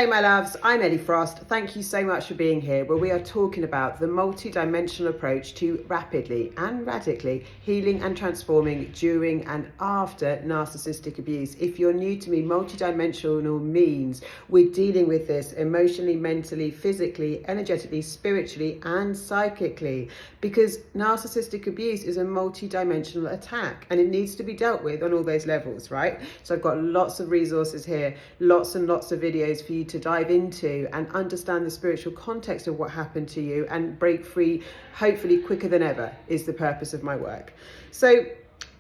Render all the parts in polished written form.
Hey my loves, I'm Ellie Frost. Thank you so much for being here, where we are talking about the multi-dimensional approach to rapidly and radically healing and transforming during and after narcissistic abuse. If you're new to me, multi-dimensional means we're dealing with this emotionally, mentally, physically, energetically, spiritually and psychically, because narcissistic abuse is a multi-dimensional attack and it needs to be dealt with on all those levels, right? So I've got lots of resources here, lots and lots of videos for you to dive into and understand the spiritual context of what happened to you and break free, hopefully quicker than ever, is the purpose of my work. So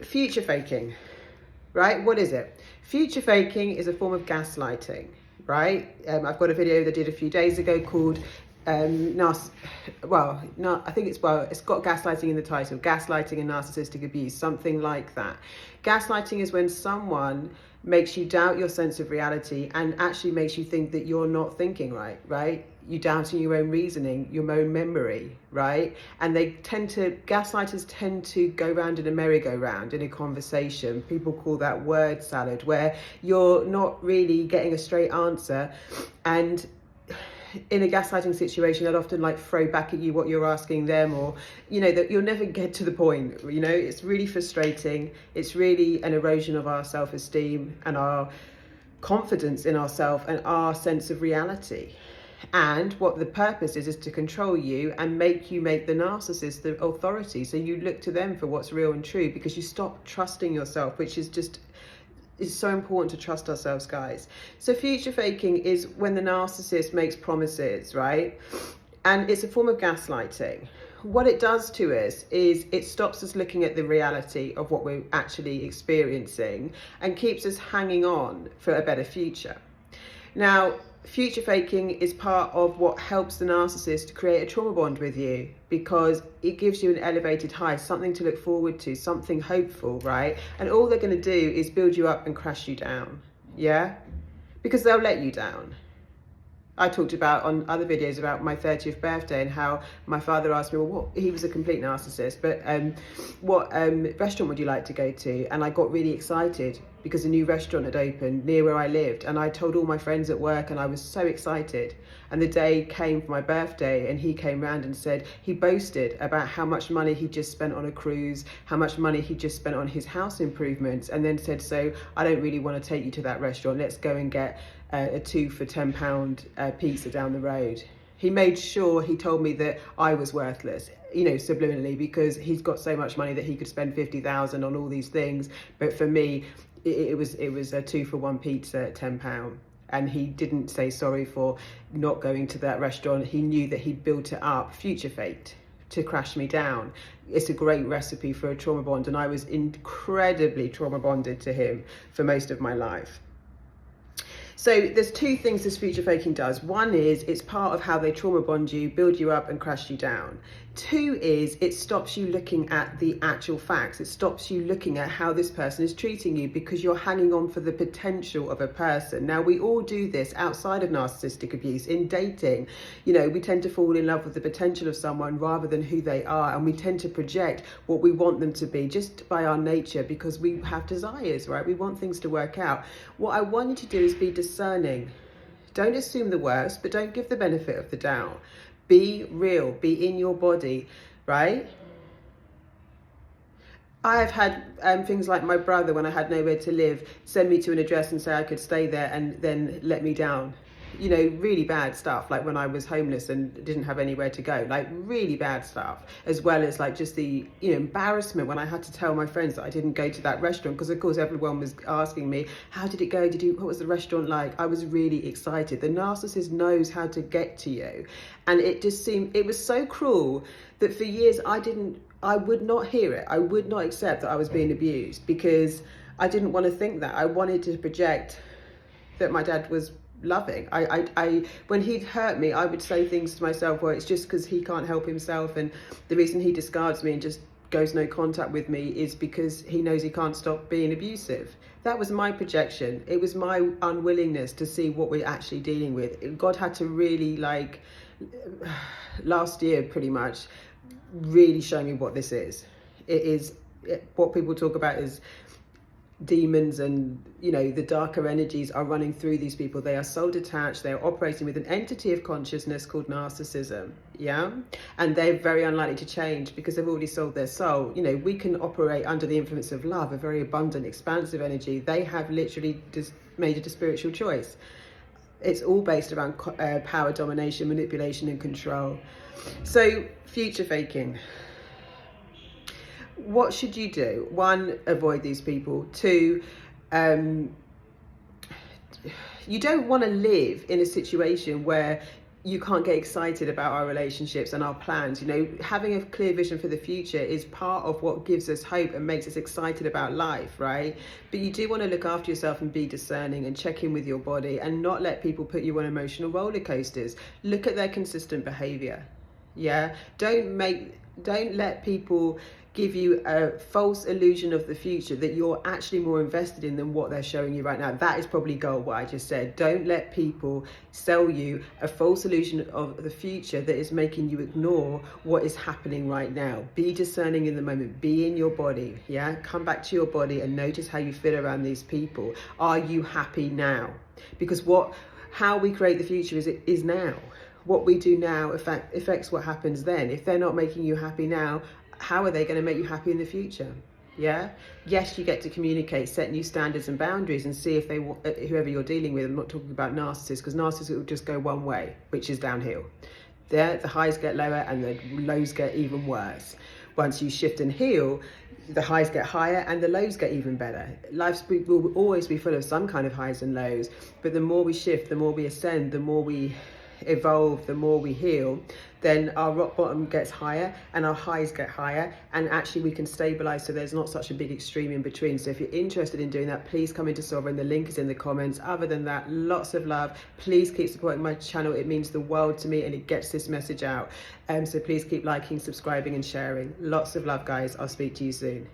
future faking, right? What is it? Future faking is a form of gaslighting, right? I've got a video that I did a few days ago called I think it's got gaslighting in the title, gaslighting and narcissistic abuse, something like that. Gaslighting is when someone makes you doubt your sense of reality and actually makes you think that you're not thinking right? You doubting your own reasoning, your own memory, right? And gaslighters tend to go round in a merry-go-round in a conversation. People call that word salad, where you're not really getting a straight answer, and in a gaslighting situation, they'll often throw back at you what you're asking them, or that you'll never get to the point. It's really frustrating. It's really an erosion of our self-esteem and our confidence in ourselves and our sense of reality. And what the purpose is to control you and make the narcissist the authority, so you look to them for what's real and true, because you stop trusting yourself, which is it's so important to trust ourselves, guys. So future faking is when the narcissist makes promises, right? And it's a form of gaslighting. What it does to us is it stops us looking at the reality of what we're actually experiencing and keeps us hanging on for a better future. Now, future faking is part of what helps the narcissist create a trauma bond with you, because it gives you an elevated high, something to look forward to, something hopeful, right? And all they're going to do is build you up and crash you down, yeah? Because they'll let you down. I talked about on other videos about my 30th birthday and how my father asked me, he was a complete narcissist, but what restaurant would you like to go to? And I got really excited because a new restaurant had opened near where I lived, and I told all my friends at work, and I was so excited. And the day came for my birthday, and he came round and said, he boasted about how much money he just spent on a cruise, how much money he just spent on his house improvements, and then said, so I don't really want to take you to that restaurant, let's go and get a 2 for £10 pizza down the road. He made sure he told me that I was worthless, subliminally, because he's got so much money that he could spend 50,000 on all these things. But for me, it was a 2 for 1 pizza at £10. And he didn't say sorry for not going to that restaurant. He knew that he'd built it up, future fate, to crash me down. It's a great recipe for a trauma bond, and I was incredibly trauma bonded to him for most of my life. So there's two things this future faking does. One is it's part of how they trauma bond you, build you up and crash you down. Two is it stops you looking at the actual facts. It stops you looking at how this person is treating you, because you're hanging on for the potential of a person. Now, we all do this outside of narcissistic abuse. In dating, we tend to fall in love with the potential of someone rather than who they are. And we tend to project what we want them to be just by our nature, because we have desires, right? We want things to work out. What I want you to do is be discerning. Don't assume the worst, but don't give the benefit of the doubt. Be real, be in your body, right? I have had things like my brother, when I had nowhere to live, send me to an address and say I could stay there and then let me down. Really bad stuff, like when I was homeless and didn't have anywhere to go, really bad stuff, as well as just the embarrassment when I had to tell my friends that I didn't go to that restaurant, because of course everyone was asking me, how did it go, what was the restaurant like? I was really excited. The narcissist knows how to get to you, and it was so cruel that for years I would not hear it. I would not accept that I was being abused, because I didn't want to think that. I wanted to project that my dad was loving. When he'd hurt me, I would say things to myself, well, it's just because he can't help himself, and the reason he discards me and just goes no contact with me is because he knows he can't stop being abusive. That was my projection. It was my unwillingness to see what we're actually dealing with. God had to really, last year pretty much, really show me what this is. What people talk about is demons and, you know, the darker energies are running through these people. They are soul detached. They're operating with an entity of consciousness called narcissism. Yeah. And they're very unlikely to change because they've already sold their soul. You know, we can operate under the influence of love, a very abundant, expansive energy. They have literally just made a spiritual choice. It's all based around power, domination, manipulation, and control. So, future faking. What should you do? One, avoid these people. Two, you don't want to live in a situation where you can't get excited about our relationships and our plans. You know, having a clear vision for the future is part of what gives us hope and makes us excited about life, right? But you do want to look after yourself and be discerning and check in with your body and not let people put you on emotional roller coasters. Look at their consistent behavior. Yeah, don't let people give you a false illusion of the future that you're actually more invested in than what they're showing you right now. That is probably gold, what I just said. Don't let people sell you a false illusion of the future that is making you ignore what is happening right now. Be discerning in the moment. Be in your body. Yeah, come back to your body and notice how you feel around these people. Are you happy now? Because how we create the future is now. What we do now affects what happens then. If they're not making you happy now, how are they going to make you happy in the future? Yeah. Yes, you get to communicate, set new standards and boundaries, and see if they whoever you're dealing with. I'm not talking about narcissists, because narcissists will just go one way, which is downhill. There, the highs get lower and the lows get even worse. Once you shift and heal, the highs get higher and the lows get even better. Life will always be full of some kind of highs and lows, but the more we shift, the more we ascend, the more we evolve, the more we heal, then our rock bottom gets higher and our highs get higher, and actually we can stabilize so there's not such a big extreme in between. So if you're interested in doing that, please come into Sovereign. The link is in the comments. Other than that, lots of love. Please keep supporting my channel. It means the world to me and it gets this message out. So please keep liking, subscribing and sharing. Lots of love, guys. I'll speak to you soon.